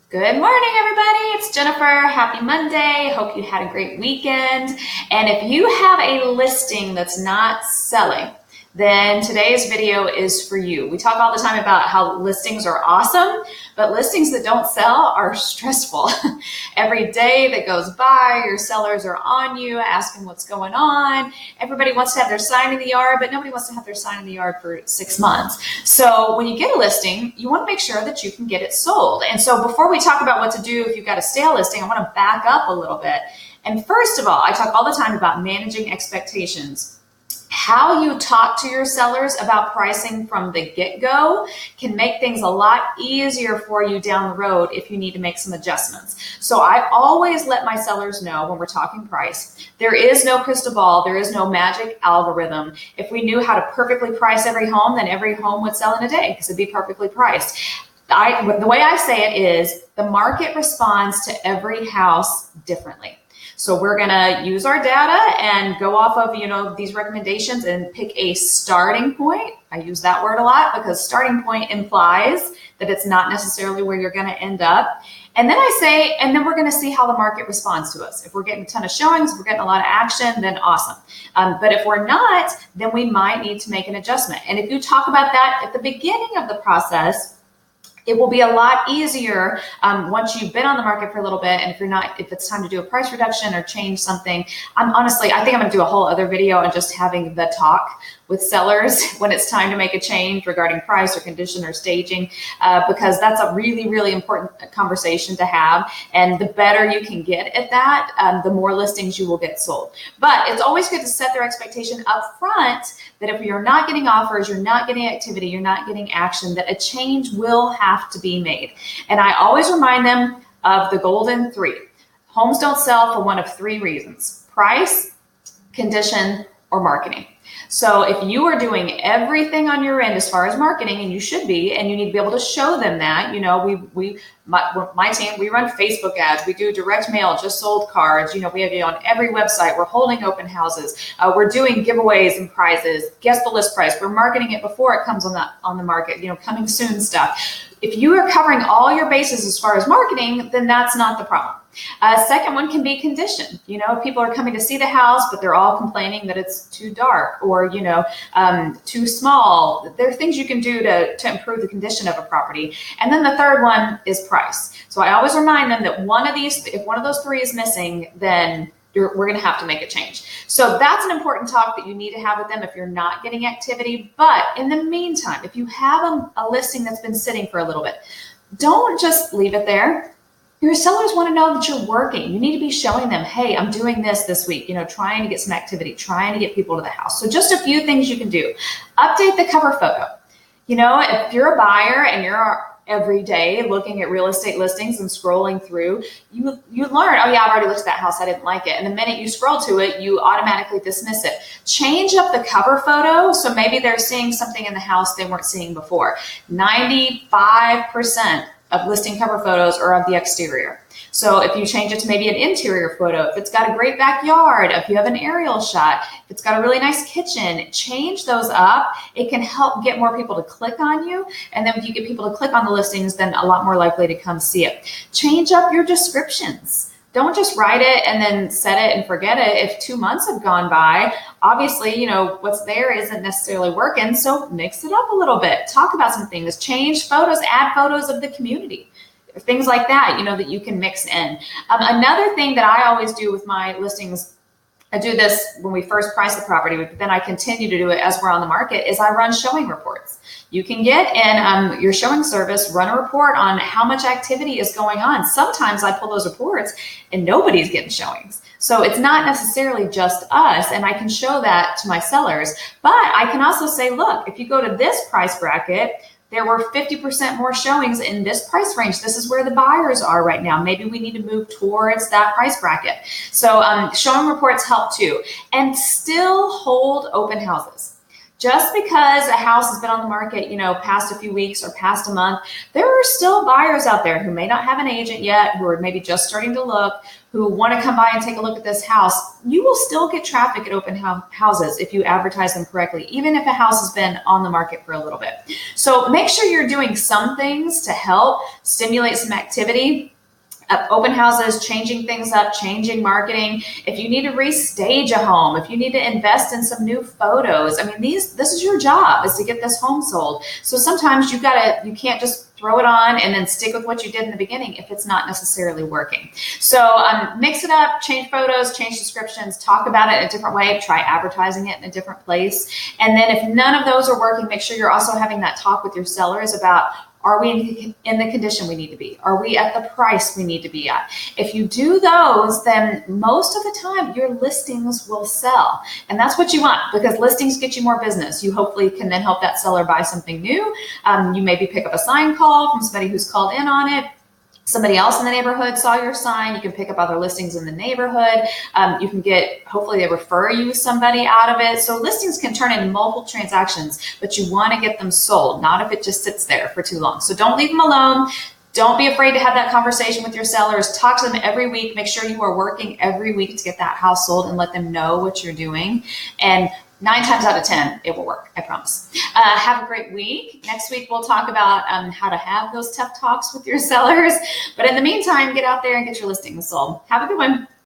Good morning, everybody. It's Jennifer. Happy Monday. Hope you had a great weekend. And if you have a listing that's not selling, then today's video is for you. We talk all the time about how listings are awesome, but listings that don't sell are stressful. Every day that goes by, your sellers are on you, asking what's going on. Everybody wants to have their sign in the yard, but nobody wants to have their sign in the yard for 6 months. So when you get a listing, you want to make sure that you can get it sold. And so before we talk about what to do if you've got a stale listing, I want to back up a little bit. And first of all, I talk all the time about managing expectations. How you talk to your sellers about pricing from the get-go can make things a lot easier for you down the road if you need to make some adjustments. So I always let my sellers know when we're talking price, there is no crystal ball, there is no magic algorithm. If we knew how to perfectly price every home, then every home would sell in a day because it'd be perfectly priced. The way I say it is the market responds to every house differently. So we're going to use our data and go off of, these recommendations and pick a starting point. I use that word a lot because starting point implies that it's not necessarily where you're going to end up. And then then we're going to see how the market responds to us. If we're getting a ton of showings, if we're getting a lot of action, then awesome. But if we're not, then we might need to make an adjustment. And if you talk about that at the beginning of the process, it will be a lot easier once you've been on the market for a little bit. And if it's time to do a price reduction or change something, I think I'm going to do a whole other video on just having the talk with sellers when it's time to make a change regarding price or condition or staging, because that's a really, really important conversation to have. And the better you can get at that, the more listings you will get sold. But it's always good to set their expectation up front that if you're not getting offers, you're not getting activity, you're not getting action, that a change will have to be made. And I always remind them of the golden three. Homes don't sell for one of three reasons: price, condition, or marketing. So if you are doing everything on your end as far as marketing, and you should be, and you need to be able to show them that, my team, we run Facebook ads, we do direct mail, just sold cards, we have you on every website, we're holding open houses, we're doing giveaways and prizes, guess the list price, we're marketing it before it comes on the market, coming soon stuff. If you are covering all your bases as far as marketing, then that's not the problem. Second one can be condition. People are coming to see the house, but they're all complaining that it's too dark or, too small. There are things you can do to improve the condition of a property. And then the third one is price. So I always remind them that if one of those three is missing, then we're going to have to make a change. So that's an important talk that you need to have with them if you're not getting activity. But in the meantime, if you have a listing that's been sitting for a little bit, don't just leave it there. Your sellers want to know that you're working. You need to be showing them, hey, I'm doing this week, trying to get some activity, trying to get people to the house. So just a few things you can do. Update the cover photo. If you're a buyer and you're every day looking at real estate listings and scrolling through, you learn, oh yeah, I've already looked at that house, I didn't like it. And the minute you scroll to it, you automatically dismiss it. Change up the cover photo so maybe they're seeing something in the house they weren't seeing before. 95% of listing cover photos are of the exterior. So if you change it to maybe an interior photo, if it's got a great backyard, if you have an aerial shot, if it's got a really nice kitchen, change those up. It can help get more people to click on you. And then if you get people to click on the listings, then a lot more likely to come see it. Change up your descriptions. Don't just write it and then set it and forget it. If 2 months have gone by, obviously, what's there isn't necessarily working. So mix it up a little bit. Talk about some things. Change photos, add photos of the community. Things like that, that you can mix in. Another thing that I always do with my listings, I do this when we first price the property, but then I continue to do it as we're on the market, is I run showing reports. You can get in your showing service, run a report on how much activity is going on. Sometimes I pull those reports and nobody's getting showings. So it's not necessarily just us, and I can show that to my sellers. But I can also say, look, if you go to this price bracket, there were 50% more showings in this price range. This is where the buyers are right now. Maybe we need to move towards that price bracket. So showing reports help too. And still hold open houses. Just because a house has been on the market, past a few weeks or past a month, there are still buyers out there who may not have an agent yet, who are maybe just starting to look, who want to come by and take a look at this house. You will still get traffic at open houses if you advertise them correctly, even if a house has been on the market for a little bit. So make sure you're doing some things to help stimulate some activity. Open houses, changing things up, changing marketing. If you need to restage a home, if you need to invest in some new photos, I mean, this is your job, is to get this home sold. So sometimes you can't just throw it on and then stick with what you did in the beginning if it's not necessarily working. So mix it up, change photos, change descriptions, talk about it in a different way, try advertising it in a different place. And then if none of those are working, make sure you're also having that talk with your sellers about, are we in the condition we need to be? Are we at the price we need to be at? If you do those, then most of the time your listings will sell. And that's what you want, because listings get you more business. You hopefully can then help that seller buy something new. You maybe pick up a sign call from somebody who's called in on it. Somebody else in the neighborhood saw your sign. You can pick up other listings in the neighborhood. You can hopefully they refer you somebody out of it. So listings can turn into multiple transactions, but you want to get them sold, not if it just sits there for too long. So don't leave them alone. Don't be afraid to have that conversation with your sellers. Talk to them every week. Make sure you are working every week to get that house sold and let them know what you're doing. And 9 times out of 10, it will work, I promise. Have a great week. Next week, we'll talk about how to have those tough talks with your sellers. But in the meantime, get out there and get your listings sold. Have a good one.